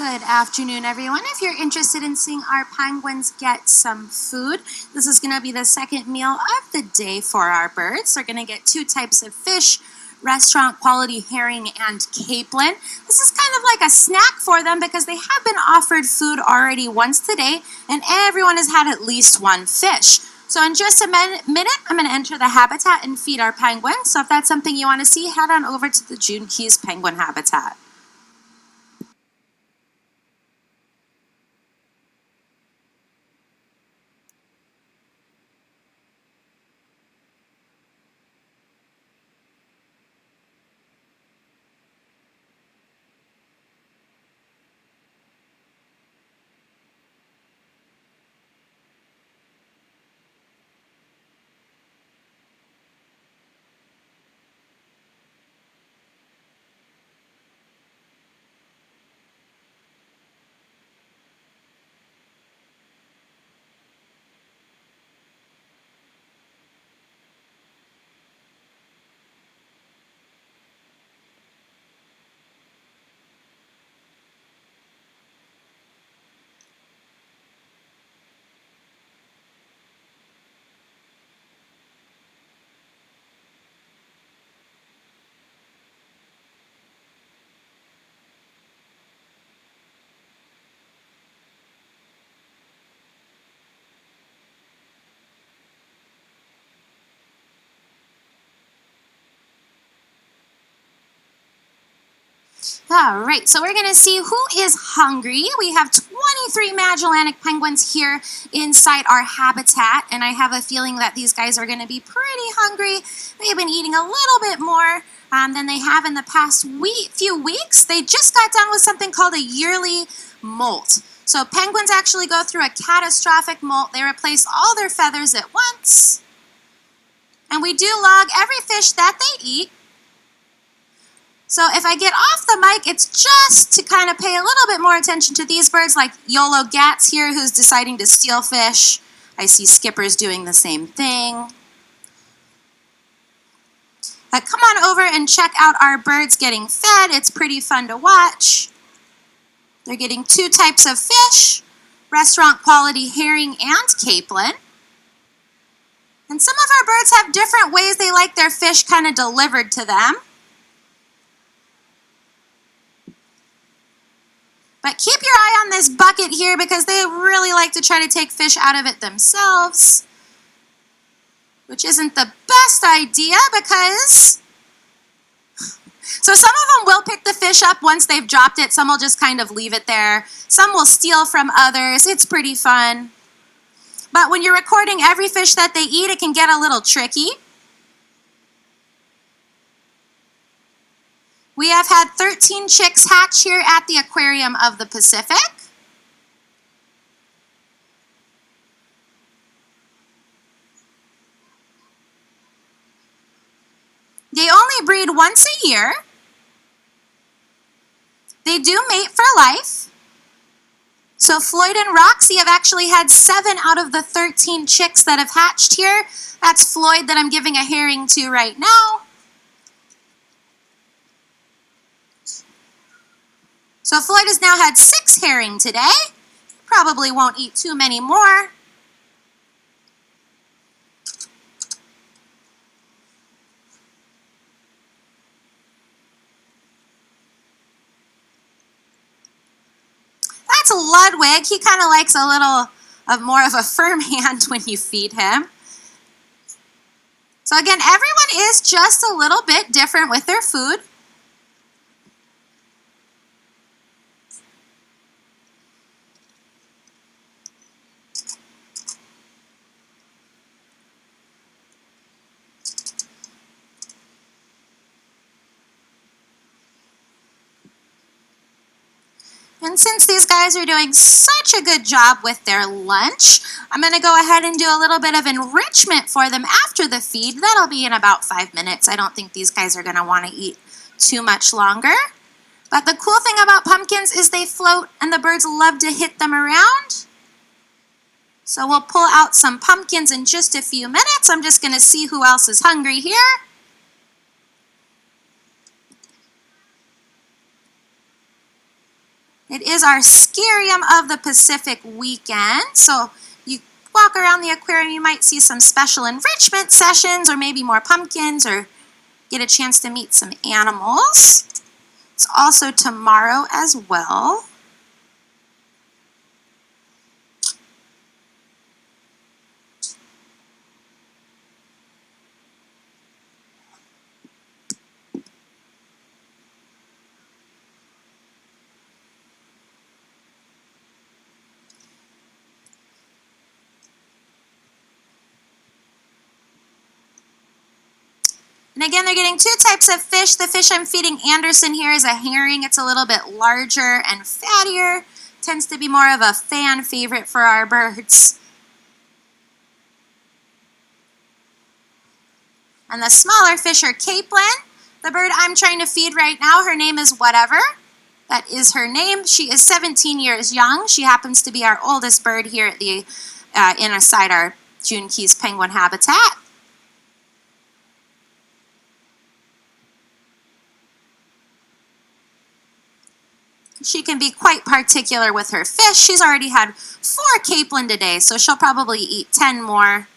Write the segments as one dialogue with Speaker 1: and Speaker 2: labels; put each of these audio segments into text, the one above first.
Speaker 1: Good afternoon, everyone. If you're interested in seeing our penguins get some food, this is going to be the second meal of the day for our birds. They're going to get two types of fish, restaurant quality herring and capelin. This is kind of like a snack for them because they have been offered food already once today, and everyone has had at least one fish. So in just a minute, I'm going to enter the habitat and feed our penguins. So if that's something you want to see, head on over to the June Keys Penguin Habitat. All right, so we're going to see who is hungry. We have 23 Magellanic penguins here inside our habitat, and I have a feeling that these guys are going to be pretty hungry. They've been eating a little bit more than they have in the past few weeks. They just got done with something called a yearly molt. So penguins actually go through a catastrophic molt. They replace all their feathers at once, and we do log every fish that they eat. So if I get off the mic, it's just to kind of pay a little bit more attention to these birds, like YOLO Gats here, who's deciding to steal fish. I see skippers doing the same thing. But come on over and check out our birds getting fed. It's pretty fun to watch. They're getting two types of fish, restaurant quality herring and capelin. And some of our birds have different ways they like their fish kind of delivered to them. But keep your eye on this bucket here because they really like to try to take fish out of it themselves, which isn't the best idea because... So some of them will pick the fish up once they've dropped it. Some will just kind of leave it there. Some will steal from others. It's pretty fun. But when you're recording every fish that they eat, it can get a little tricky. We have had 13 chicks hatch here at the Aquarium of the Pacific. They only breed once a year. They do mate for life. So Floyd and Roxy have actually had 7 out of the 13 chicks that have hatched here. That's Floyd that I'm giving a herring to right now. So Floyd has now had 6 herring today. Probably won't eat too many more. That's Ludwig. He kind of likes a little of more of a firm hand when you feed him. So again, everyone is just a little bit different with their food. And since these guys are doing such a good job with their lunch, I'm going to go ahead and do a little bit of enrichment for them after the feed. That'll be in about 5 minutes. I don't think these guys are going to want to eat too much longer. But the cool thing about pumpkins is they float and the birds love to hit them around. So we'll pull out some pumpkins in just a few minutes. I'm just going to see who else is hungry here. It is our Scarium of the Pacific weekend, so you walk around the aquarium, you might see some special enrichment sessions or maybe more pumpkins or get a chance to meet some animals. It's also tomorrow as well. And again, they're getting two types of fish. The fish I'm feeding Anderson here is a herring. It's a little bit larger and fattier. Tends to be more of a fan favorite for our birds. And the smaller fish are capelin. The bird I'm trying to feed right now, her name is Whatever. That is her name. She is 17 years young. She happens to be our oldest bird here at the inside our June Keys penguin habitat. She can be quite particular with her fish. She's already had 4 capelin today, so she'll probably eat 10 more,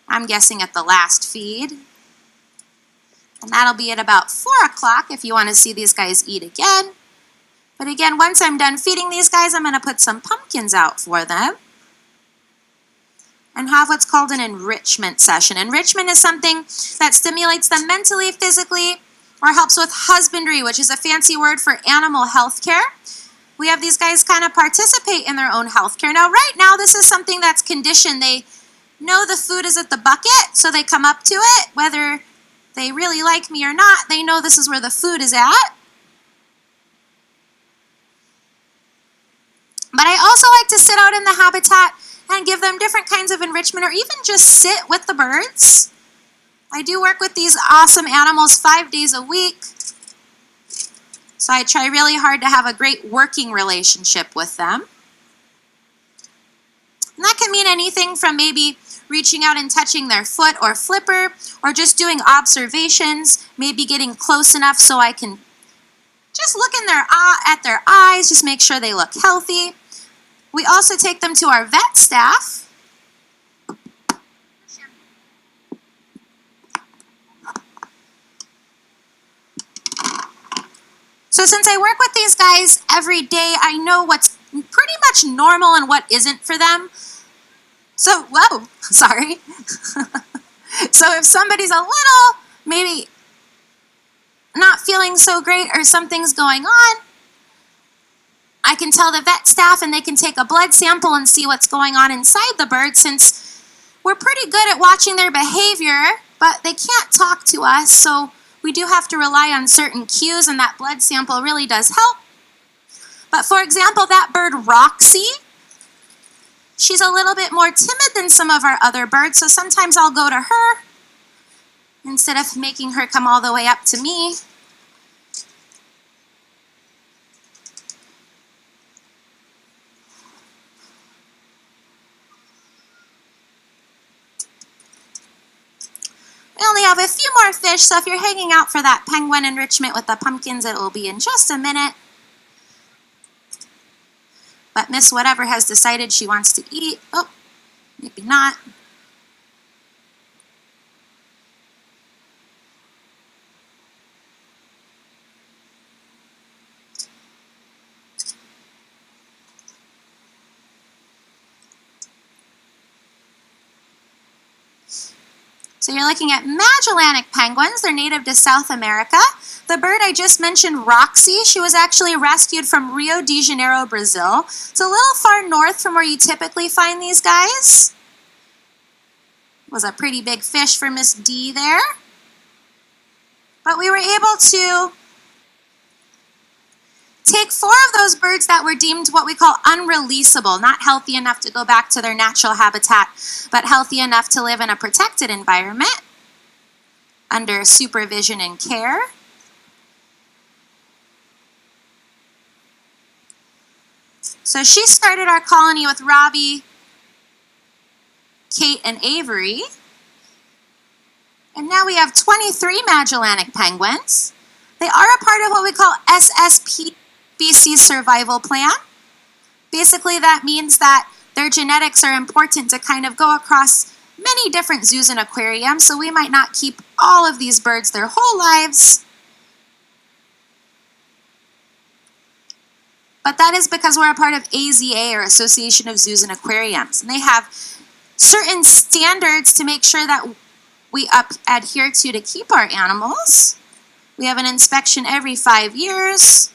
Speaker 1: I'm guessing, at the last feed. And that'll be at about 4 o'clock if you want to see these guys eat again. But again, once I'm done feeding these guys, I'm going to put some pumpkins out for them and have what's called an enrichment session. Enrichment is something that stimulates them mentally, physically, or helps with husbandry, which is a fancy word for animal health care. We have these guys kind of participate in their own health care. Now, right now, this is something that's conditioned. They know the food is at the bucket, so they come up to it. Whether they really like me or not, they know this is where the food is at. But I also like to sit out in the habitat and give them different kinds of enrichment or even just sit with the birds. I do work with these awesome animals 5 days a week, so I try really hard to have a great working relationship with them. And that can mean anything from maybe reaching out and touching their foot or flipper, or just doing observations, maybe getting close enough so I can just look in at their eyes, just make sure they look healthy. We also take them to our vet staff. So since I work with these guys every day, I know what's pretty much normal and what isn't for them. So, whoa, sorry. So if somebody's a little, maybe not feeling so great or something's going on, I can tell the vet staff and they can take a blood sample and see what's going on inside the bird, since we're pretty good at watching their behavior, but they can't talk to us, so we do have to rely on certain cues, and that blood sample really does help. But for example, that bird Roxy, she's a little bit more timid than some of our other birds, so sometimes I'll go to her instead of making her come all the way up to me. We only have a few more fish, so if you're hanging out for that penguin enrichment with the pumpkins, it will be in just a minute. But Miss Whatever has decided she wants to eat. Oh, maybe not. So you're looking at Magellanic penguins. They're native to South America. The bird I just mentioned, Roxy, she was actually rescued from Rio de Janeiro, Brazil. It's a little far north from where you typically find these guys. Was a pretty big fish for Miss D there. But we were able to take 4 of those birds that were deemed what we call unreleasable, not healthy enough to go back to their natural habitat, but healthy enough to live in a protected environment under supervision and care. So she started our colony with Robbie, Kate, and Avery. And now we have 23 Magellanic penguins. They are a part of what we call SSP species survival plan. Basically, that means that their genetics are important to kind of go across many different zoos and aquariums, so we might not keep all of these birds their whole lives. But that is because we're a part of AZA, or Association of Zoos and Aquariums. And they have certain standards to make sure that we adhere to keep our animals. We have an inspection every 5 years.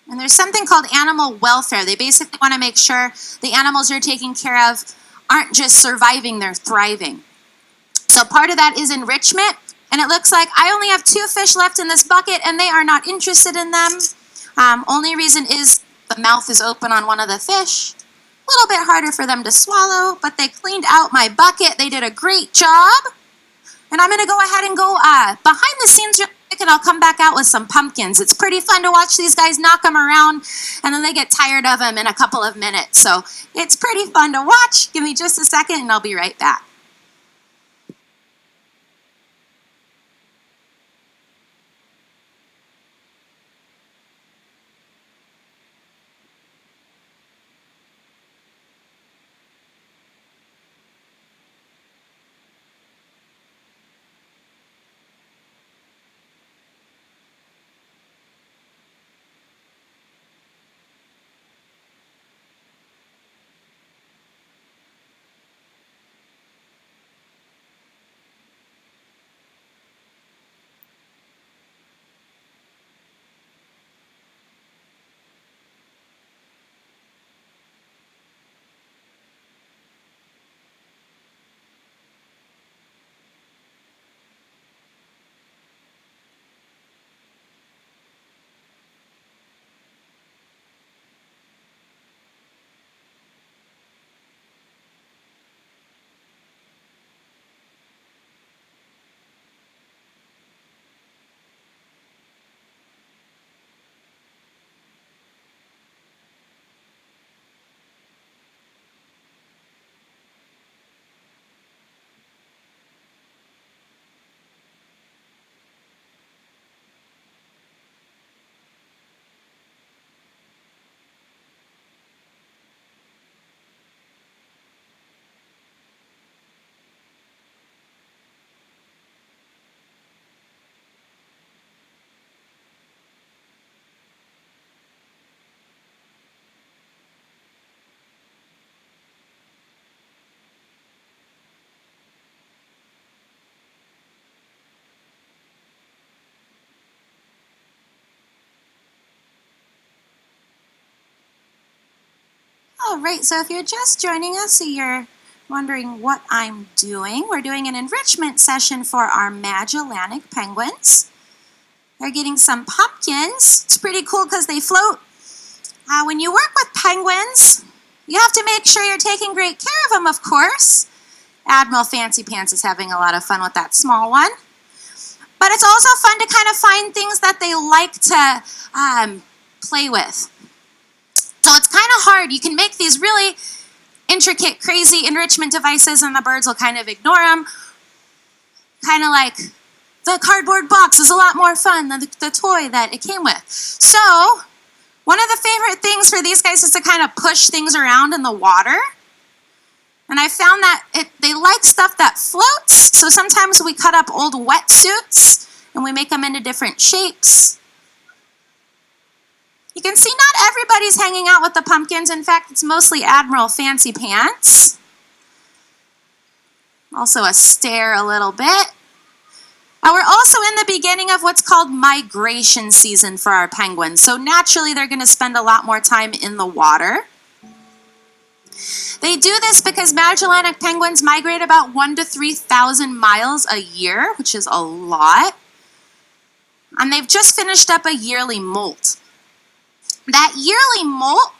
Speaker 1: And there's something called animal welfare. They basically want to make sure the animals you're taking care of aren't just surviving, they're thriving. So part of that is enrichment. And it looks like I only have 2 fish left in this bucket and they are not interested in them. Only reason is the mouth is open on one of the fish. A little bit harder for them to swallow, but they cleaned out my bucket. They did a great job. And I'm going to go ahead and go behind the scenes real quick, and I'll come back out with some pumpkins. It's pretty fun to watch these guys knock them around, and then they get tired of them in a couple of minutes. So it's pretty fun to watch. Give me just a second, and I'll be right back. All right, so if you're just joining us, you're wondering what I'm doing. We're doing an enrichment session for our Magellanic penguins. They're getting some pumpkins. It's pretty cool because they float. When you work with penguins, you have to make sure you're taking great care of them, of course. Admiral Fancy Pants is having a lot of fun with that small one. But it's also fun to kind of find things that they like to play with. So it's kind of hard. You can make these really intricate, crazy enrichment devices and the birds will kind of ignore them. Kind of like the cardboard box is a lot more fun than the toy that it came with. So one of the favorite things for these guys is to kind of push things around in the water. And I found that they like stuff that floats. So sometimes we cut up old wetsuits and we make them into different shapes. You can see not everybody's hanging out with the pumpkins. In fact, it's mostly Admiral Fancy Pants. Also a stare a little bit. Now we're also in the beginning of what's called migration season for our penguins. So naturally they're going to spend a lot more time in the water. They do this because Magellanic penguins migrate about 1,000 to 3,000 miles a year, which is a lot. And they've just finished up a yearly molt. That yearly molt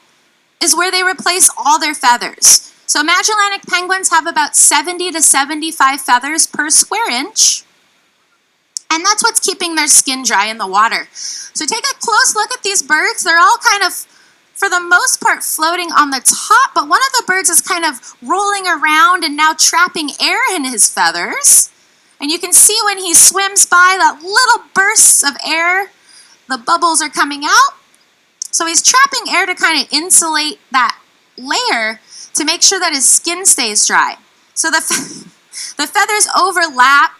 Speaker 1: is where they replace all their feathers. So Magellanic penguins have about 70 to 75 feathers per square inch. And that's what's keeping their skin dry in the water. So take a close look at these birds. They're all kind of, for the most part, floating on the top, but one of the birds is kind of rolling around and now trapping air in his feathers. And you can see when he swims by that little bursts of air, the bubbles are coming out. So he's trapping air to kind of insulate that layer to make sure that his skin stays dry. So the feathers overlap.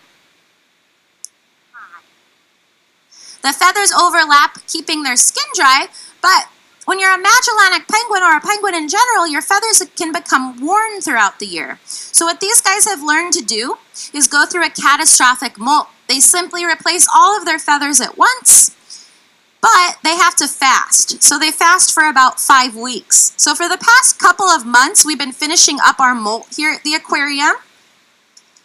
Speaker 1: The feathers overlap, keeping their skin dry, but when you're a Magellanic penguin or a penguin in general, your feathers can become worn throughout the year. So what these guys have learned to do is go through a catastrophic molt. They simply replace all of their feathers at once, but they have to fast. So they fast for about 5 weeks. So for the past couple of months, we've been finishing up our molt here at the aquarium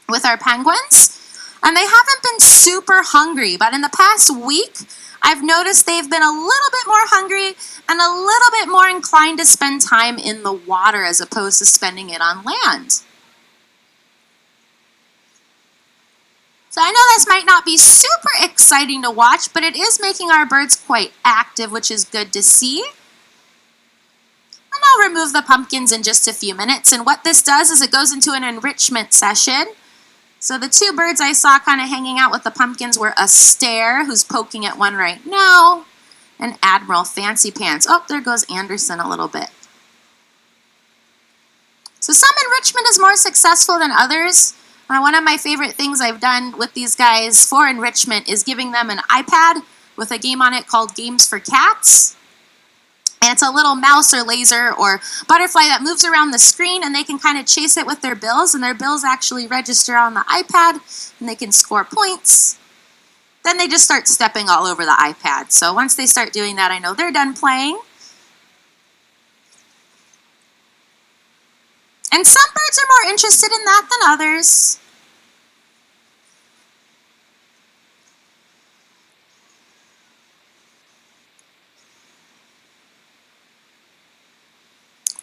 Speaker 1: with our penguins, and they haven't been super hungry, but in the past week, I've noticed they've been a little bit more hungry and a little bit more inclined to spend time in the water as opposed to spending it on land. So I know this might not be super exciting to watch, but it is making our birds quite active, which is good to see. And I'll remove the pumpkins in just a few minutes. And what this does is it goes into an enrichment session. So the 2 birds I saw kind of hanging out with the pumpkins were a Stare, who's poking at one right now, and Admiral Fancy Pants. Oh, there goes Anderson a little bit. So some enrichment is more successful than others. One of my favorite things I've done with these guys for enrichment is giving them an iPad with a game on it called Games for Cats. And it's a little mouse or laser or butterfly that moves around the screen, and they can kind of chase it with their bills, and their bills actually register on the iPad, and they can score points. Then they just start stepping all over the iPad. So once they start doing that, I know they're done playing. And some birds are more interested in that than others.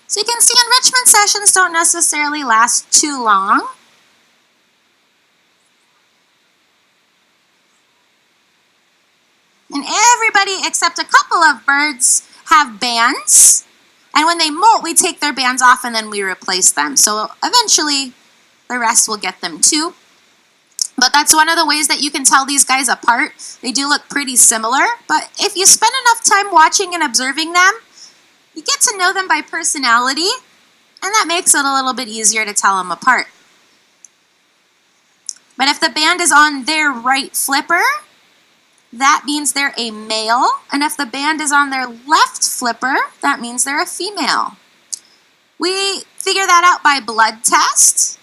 Speaker 1: So you can see enrichment sessions don't necessarily last too long. And everybody except a couple of birds have bands. And when they molt, we take their bands off and then we replace them. So eventually the rest will get them too. But that's one of the ways that you can tell these guys apart. They do look pretty similar, but if you spend enough time watching and observing them, you get to know them by personality, and that makes it a little bit easier to tell them apart. But if the band is on their right flipper, that means they're a male, and if the band is on their left flipper, that means they're a female. We figure that out by blood test.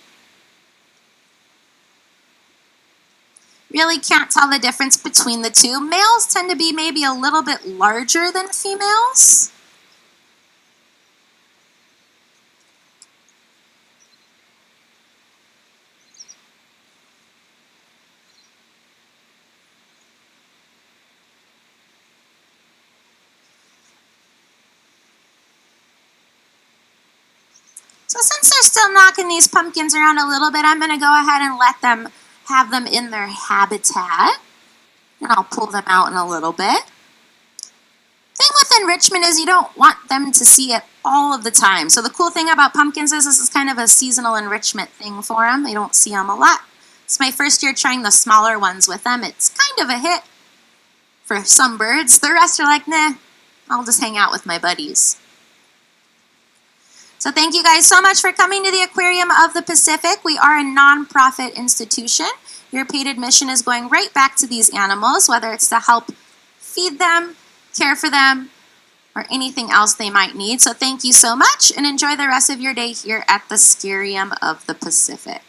Speaker 1: Really can't tell the difference between the two. Males tend to be maybe a little bit larger than females. So since they're still knocking these pumpkins around a little bit, I'm going to go ahead and let them have them in their habitat. And I'll pull them out in a little bit. Thing with enrichment is you don't want them to see it all of the time. So the cool thing about pumpkins is this is kind of a seasonal enrichment thing for them. They don't see them a lot. It's my first year trying the smaller ones with them. It's kind of a hit for some birds. The rest are like, nah, I'll just hang out with my buddies. So thank you guys so much for coming to the Aquarium of the Pacific. We are a non-profit institution. Your paid admission is going right back to these animals, whether it's to help feed them, care for them, or anything else they might need. So thank you so much, and enjoy the rest of your day here at the Aquarium of the Pacific.